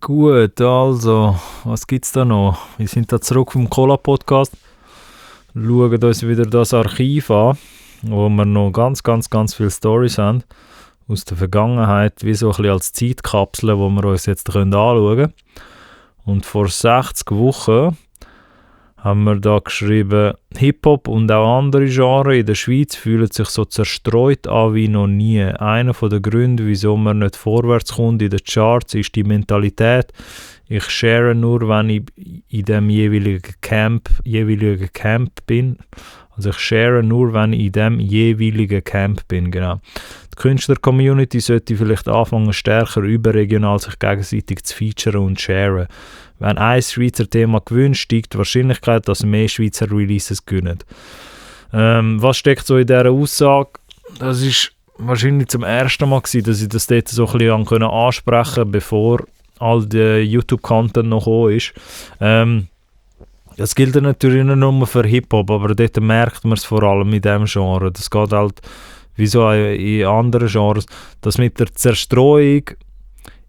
Gut, also, was gibt's da noch? Wir sind da zurück vom Cola-Podcast, schauen uns wieder das Archiv an, wo wir noch ganz viele Storys haben aus der Vergangenheit, wie so ein bisschen als Zeitkapsel, wo wir uns jetzt anschauen können. Und vor 60 Wochen haben wir da geschrieben, Hip-Hop und auch andere Genres in der Schweiz fühlen sich so zerstreut an wie noch nie. Einer der Gründe, wieso man nicht vorwärts kommt in den Charts, ist die Mentalität. Ich share nur, wenn ich in dem jeweiligen Camp bin. Also ich share nur, wenn ich in dem jeweiligen Camp bin, genau. Die Künstler-Community sollte vielleicht anfangen, stärker überregional sich gegenseitig zu featuren und sharen. Wenn ein Schweizer Thema gewinnt, steigt die Wahrscheinlichkeit, dass mehr Schweizer Releases gewinnen. Was steckt so in dieser Aussage? Das ist wahrscheinlich zum ersten Mal gewesen, dass ich das dort so ein bisschen ansprechen konnte, bevor all der YouTube-Content noch gekommen ist. Das gilt natürlich nicht nur für Hip-Hop, aber dort merkt man es vor allem in diesem Genre. Das geht halt wie so in anderen Genres. Das mit der Zerstreuung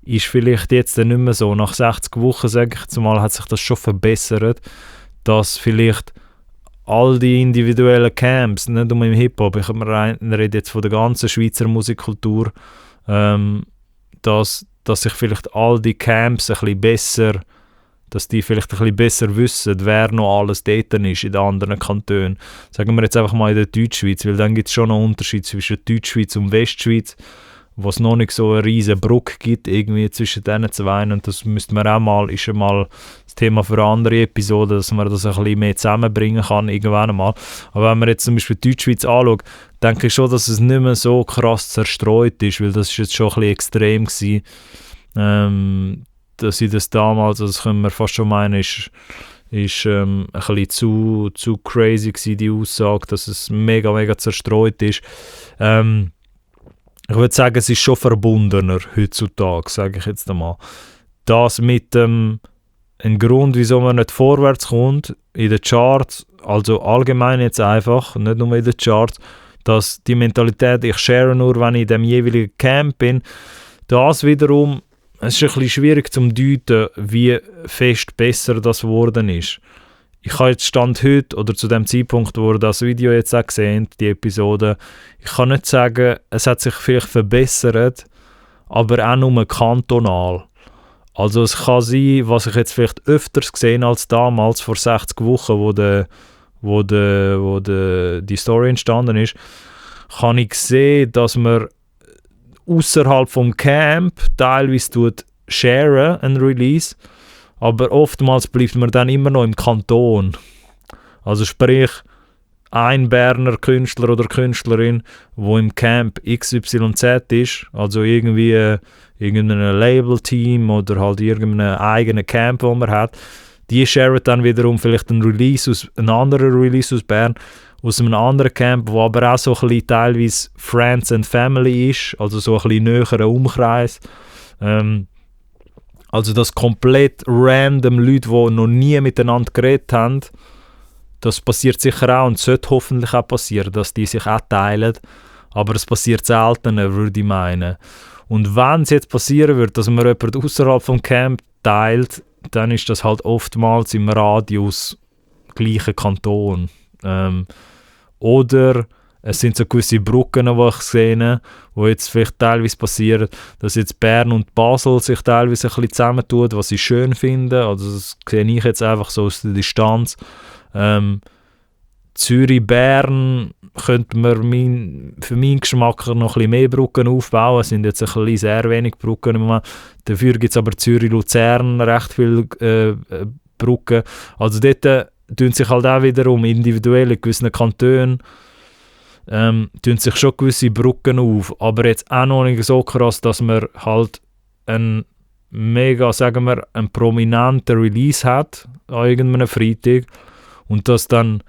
ist vielleicht jetzt nicht mehr so. Nach 60 Wochen, sage ich jetzt mal, hat sich das schon verbessert, dass vielleicht all die individuellen Camps, nicht nur im Hip-Hop, ich rede jetzt von der ganzen Schweizer Musikkultur, dass sich vielleicht all die Camps ein bisschen besser, dass die vielleicht ein bisschen besser wissen, wer noch alles dort ist in den anderen Kantonen. Sagen wir jetzt einfach mal in der Deutschschweiz, weil dann gibt es schon einen Unterschied zwischen Deutschschweiz und Westschweiz, wo es noch nicht so eine riesen Brücke gibt irgendwie zwischen diesen zwei, und das müsste man auch mal, ist ja mal das Thema für eine andere Episode, dass man das ein bisschen mehr zusammenbringen kann irgendwann einmal. Aber wenn man jetzt zum Beispiel die Deutschschweiz anschaut, denke ich schon, dass es nicht mehr so krass zerstreut ist, weil das ist jetzt schon ein bisschen extrem gewesen, dass ich das damals, also das können wir fast schon meinen, ist ein bisschen zu crazy gewesen, die Aussage, dass es mega zerstreut ist. Ich würde sagen, es ist schon verbundener heutzutage, sage ich jetzt einmal. Das mit ein Grund, wieso man nicht vorwärts kommt in den Charts, also allgemein jetzt einfach, nicht nur in den Charts, dass die Mentalität, ich share nur, wenn ich in dem jeweiligen Camp bin, das wiederum, es ist ein bisschen schwierig zu deuten, wie fest besser das geworden ist. Ich habe jetzt Stand heute, oder zu dem Zeitpunkt, wo ihr das Video jetzt auch gesehen, die Episode, ich kann nicht sagen, es hat sich vielleicht verbessert, aber auch nur kantonal. Also es kann sein, was ich jetzt vielleicht öfters gesehen als damals, vor 60 Wochen, wo die Story entstanden ist, kann ich sehen, dass man außerhalb vom Camp teilweise sharen, ein Release, aber oftmals bleibt man dann immer noch im Kanton. Also sprich, ein Berner Künstler oder Künstlerin, wo im Camp XYZ ist, also irgendwie irgendein Label-Team oder halt irgendein eigenes Camp, das man hat, die sharen dann wiederum vielleicht einen anderen Release aus Bern, aus einem anderen Camp, wo aber auch so ein bisschen teilweise Friends and Family ist, also so ein bisschen näherer Umkreis. Also das komplett random Leute, die noch nie miteinander geredet haben, das passiert sicher auch und sollte hoffentlich auch passieren, dass die sich auch teilen, aber es passiert seltener, würde ich meinen. Und wenn es jetzt passieren würde, dass man jemanden außerhalb vom Camp teilt, dann ist das halt oftmals im Radius gleichen Kanton. Oder es sind so gewisse Brücken, die ich sehe, die jetzt vielleicht teilweise passieren, dass jetzt Bern und Basel sich teilweise ein bisschen zusammentun, was ich schön finde. Also das sehe ich jetzt einfach so aus der Distanz. Zürich-Bern könnte man für meinen Geschmack noch ein bisschen mehr Brücken aufbauen. Es sind jetzt ein bisschen sehr wenig Brücken im Moment. Dafür gibt es aber Zürich-Luzern recht viele Brücken. Also dort tun sich halt auch wiederum individuell in gewissen Kantonen tun sich schon gewisse Brücken auf, aber jetzt auch noch nicht so krass, dass man halt einen prominenten Release hat an irgendeinem Freitag und dass dann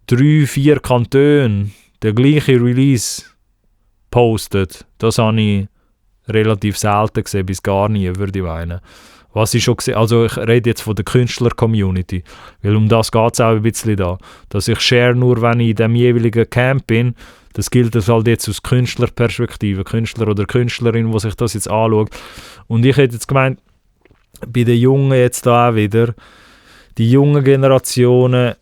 3-4 Kantone den gleichen Release postet. Das habe ich relativ selten gesehen, bis gar nie, würde ich meinen. Was ich schon gesehen, also ich rede jetzt von der Künstler-Community, weil um das geht es auch ein bisschen da. Dass ich share nur, wenn ich in dem jeweiligen Camp bin, das gilt das halt jetzt aus Künstlerperspektive, Künstler oder Künstlerin, die sich das jetzt anschaut. Und ich hätte jetzt gemeint, bei den Jungen jetzt da auch wieder, die jungen Generationen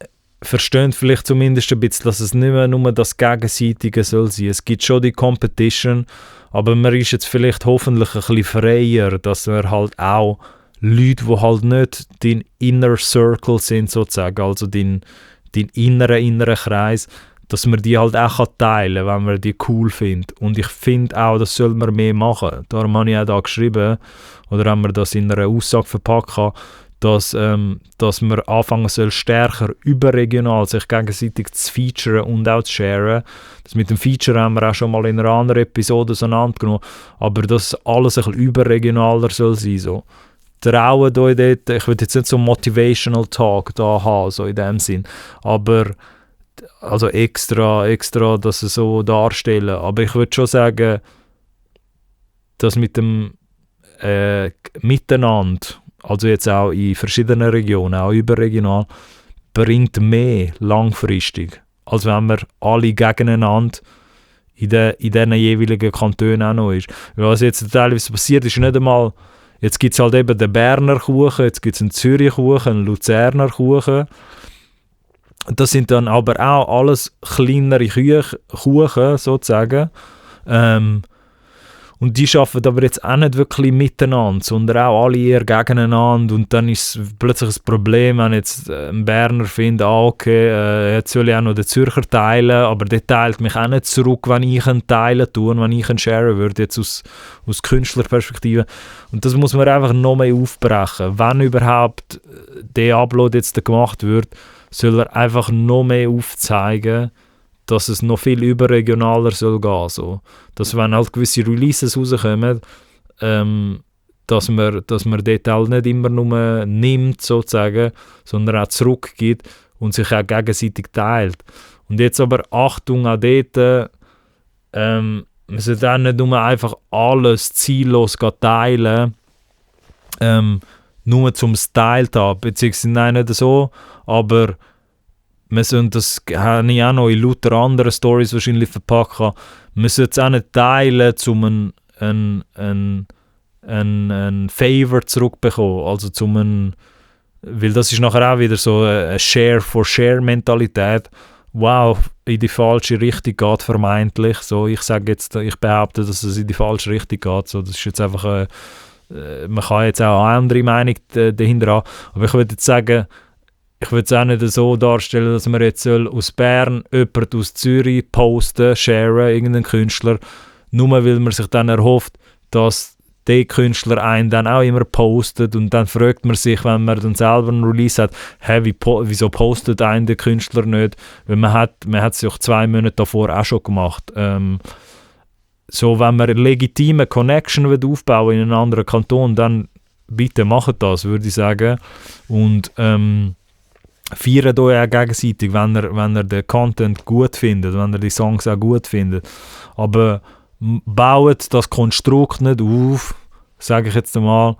verstehen vielleicht zumindest ein bisschen, dass es nicht mehr nur das Gegenseitige soll sein. Es gibt schon die Competition, aber man ist jetzt vielleicht hoffentlich ein bisschen freier, dass man halt auch Leute, die halt nicht dein Inner Circle sind sozusagen, also dein inneren Kreis, dass man die halt auch teilen kann, wenn man die cool findet. Und ich finde auch, das soll man mehr machen. Darum habe ich auch da geschrieben, oder haben wir das in einer Aussage verpackt, dass man anfangen soll, stärker überregional sich gegenseitig zu featuren und auch zu sharen. Das mit dem Feature haben wir auch schon mal in einer anderen Episode auseinandergenommen, aber dass alles ein bisschen überregionaler soll sein. So. Trauen euch dort, ich will jetzt nicht so einen Motivational Talk da haben, so in dem Sinn, aber also extra das so darstellen. Aber ich würde schon sagen, dass mit dem Miteinander, also jetzt auch in verschiedenen Regionen, auch überregional, bringt mehr langfristig, als wenn wir alle gegeneinander in diesen jeweiligen Kantonen auch noch ist. Was jetzt teilweise passiert, ist nicht einmal, jetzt gibt es halt eben den Berner Kuchen, jetzt gibt es einen Zürich Kuchen, einen Luzerner Kuchen. Das sind dann aber auch alles kleinere Kuchen sozusagen. Und die arbeiten aber jetzt auch nicht wirklich miteinander, sondern auch alle eher gegeneinander. Und dann ist es plötzlich ein Problem, wenn jetzt ein Berner findet, okay, jetzt soll ich auch noch den Zürcher teilen, aber der teilt mich auch nicht zurück, wenn ich einen teilen tue, wenn ich einen sharen würde, jetzt aus Künstlerperspektive. Und das muss man einfach noch mehr aufbrechen. Wenn überhaupt der Upload jetzt gemacht wird, soll er einfach noch mehr aufzeigen, dass es noch viel überregionaler soll gehen. So. Dass wenn halt gewisse Releases rauskommen, dass man dort halt nicht immer nur nimmt, sozusagen, sondern auch zurückgibt und sich auch gegenseitig teilt. Und jetzt aber Achtung auch dort, man sollte auch nicht nur einfach alles ziellos teilen, nur zum Style haben, beziehungsweise nein, nicht so, aber wir sollen, das habe ich auch noch in lauter anderen Stories wahrscheinlich verpackt, wir sollten es auch nicht teilen, um ein Favor zurückbekommen, also weil das ist nachher auch wieder so eine Share-for-Share-Mentalität, wow, in die falsche Richtung geht, vermeintlich, so, ich behaupte, dass es in die falsche Richtung geht, so, das ist jetzt einfach man kann jetzt auch eine andere Meinung dahinter haben, aber ich würde jetzt sagen, ich würde es auch nicht so darstellen, dass man jetzt aus Bern jemand aus Zürich posten, sharen, irgendeinen Künstler, nur weil man sich dann erhofft, dass der Künstler einen dann auch immer postet und dann fragt man sich, wenn man dann selber einen Release hat, wieso postet einen der Künstler nicht? Weil man hat es ja 2 Monate davor auch schon gemacht. So, wenn man eine legitime Connection aufbauen in einen anderen Kanton, dann bitte macht das, würde ich sagen. Und feiert euch auch gegenseitig, wenn ihr den Content gut findet, wenn ihr die Songs auch gut findet. Aber baut das Konstrukt nicht auf, sage ich jetzt einmal,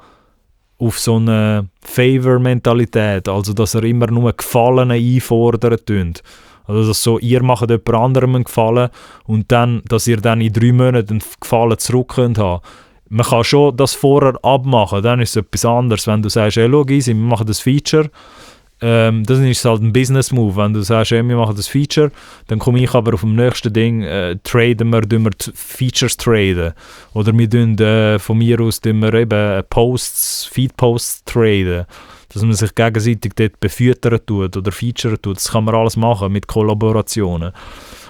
auf so eine Favor-Mentalität, also dass ihr immer nur Gefallen einfordern könnt. Also dass so, ihr macht jemand anderem einen Gefallen und dann, dass ihr dann in 3 Monaten einen Gefallen zurück könnt haben. Man kann schon das vorher abmachen, dann ist es etwas anderes. Wenn du sagst, hey, schau, easy, wir machen das Feature, dann ist es halt ein Business-Move. Wenn du sagst, hey, wir machen das Feature, dann komme ich aber auf dem nächsten Ding, tun wir Features traden. Oder wir tun von mir aus eben Feed-Posts traden. Dass man sich gegenseitig dort befüttern tut oder featuren tut. Das kann man alles machen mit Kollaborationen.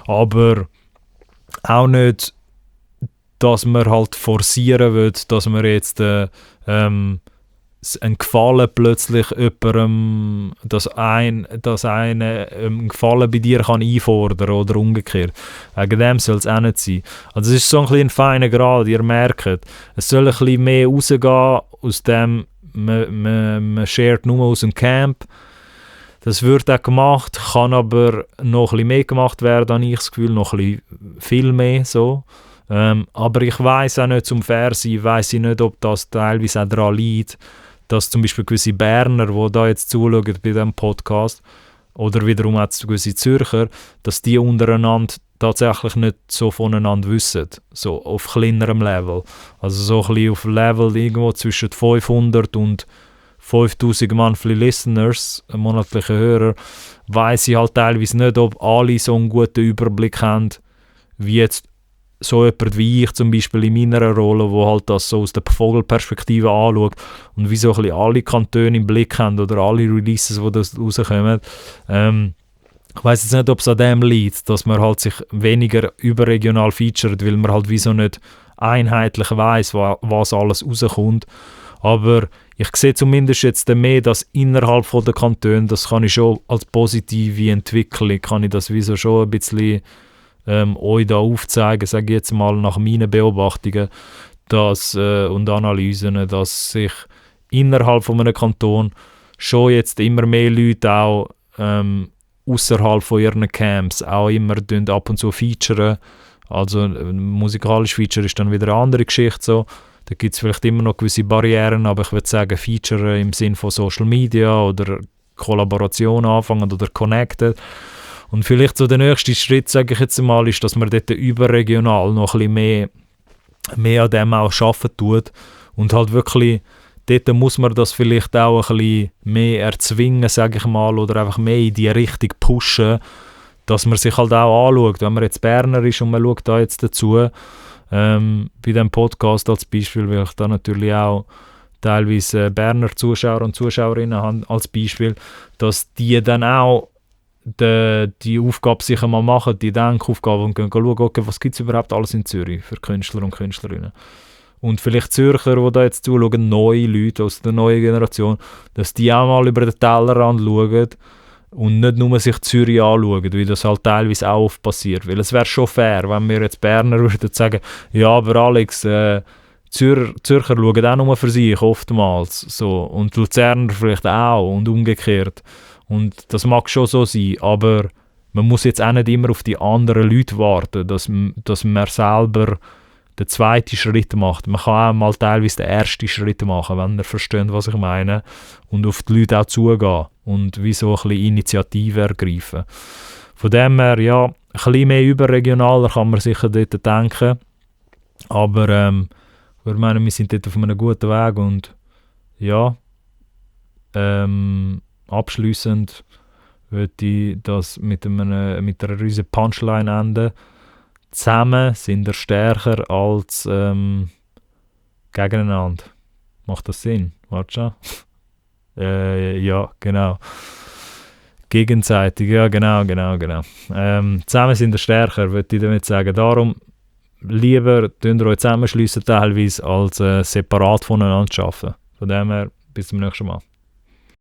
Aber auch nicht, dass man halt forcieren will, dass man jetzt ein Gefallen plötzlich jemandem, dass einer einen Gefallen bei dir kann einfordern oder umgekehrt. Wegen dem soll es auch nicht sein. Also es ist so ein feiner Grad, ihr merkt, es soll ein bisschen mehr rausgehen aus dem, man shared nur aus dem Camp. Das wird auch gemacht, kann aber noch ein bisschen mehr gemacht werden, habe ich das Gefühl, noch ein bisschen viel mehr so. Aber ich weiss auch nicht, zum fair sein, weiss ich nicht, ob das teilweise auch daran liegt, dass zum Beispiel gewisse Berner, die da jetzt zuschauen bei diesem Podcast, oder wiederum hat es gewisse Zürcher, dass die untereinander tatsächlich nicht so voneinander wissen, so auf kleinerem Level. Also so ein bisschen auf Level irgendwo zwischen 500 und 5000 monthly Listeners, monatliche Hörer, weiss ich halt teilweise nicht, ob alle so einen guten Überblick haben, wie jetzt so jemand wie ich zum Beispiel in meiner Rolle, wo halt das so aus der Vogelperspektive anschaut und wie so ein bisschen alle Kantone im Blick haben oder alle Releases, die da rauskommen. Ich weiss jetzt nicht, ob es an dem liegt, dass man halt sich weniger überregional featuret, weil man halt wieso nicht einheitlich weiss, was alles rauskommt. Aber ich sehe zumindest jetzt mehr, dass innerhalb von der Kantone, das kann ich schon als positive Entwicklung, kann ich das wieso schon ein bisschen euch da aufzeigen, sage ich jetzt mal nach meinen Beobachtungen und Analysen, dass sich innerhalb von einem Kanton schon jetzt immer mehr Leute auch außerhalb von ihren Camps auch immer ab und zu featuren. Also musikalisch Feature ist dann wieder eine andere Geschichte so. Da gibt es vielleicht immer noch gewisse Barrieren, aber ich würde sagen, Feature im Sinne von Social Media oder Kollaboration anfangen oder connected. Und vielleicht so der nächste Schritt, sage ich jetzt mal, ist, dass man dort überregional noch ein bisschen mehr an dem auch arbeiten tut. Und halt wirklich, dort muss man das vielleicht auch ein bisschen mehr erzwingen, sage ich mal, oder einfach mehr in die Richtung pushen, dass man sich halt auch anschaut. Wenn man jetzt Berner ist und man schaut da jetzt dazu, bei diesem Podcast als Beispiel, weil ich da natürlich auch teilweise Berner Zuschauer und Zuschauerinnen habe als Beispiel, dass die dann auch die Aufgabe sicher mal machen, die Denkaufgabe und gehen schauen, okay, was gibt es überhaupt alles in Zürich für Künstler und Künstlerinnen. Und vielleicht Zürcher, die da jetzt zuschauen, neue Leute aus der neuen Generation, dass die auch mal über den Tellerrand schauen und nicht nur sich Zürich anschauen, wie das halt teilweise auch oft passiert. Weil es wäre schon fair, wenn wir jetzt Berner würden sagen, ja, aber Alex, Zürcher schauen auch nur für sich oftmals. So. Und Luzerner vielleicht auch und umgekehrt. Und das mag schon so sein, aber man muss jetzt auch nicht immer auf die anderen Leute warten, dass man selber den zweiten Schritt macht. Man kann auch mal teilweise den ersten Schritt machen, wenn ihr versteht, was ich meine, und auf die Leute auch zugehen und wie so ein bisschen Initiative ergreifen. Von dem her, ja, ein bisschen mehr überregionaler kann man sicher dort denken, aber ich meine, wir sind dort auf einem guten Weg und ja, abschliessend würde ich das mit einer riesen Punchline enden. Zusammen sind wir stärker als gegeneinander. Macht das Sinn? Warte schon. Ja, genau. Gegenseitig, ja, genau. Zusammen sind wir stärker, würde ich damit sagen. Darum lieber tun wir euch zusammenschliessen teilweise, als separat voneinander arbeiten. Von dem her, bis zum nächsten Mal.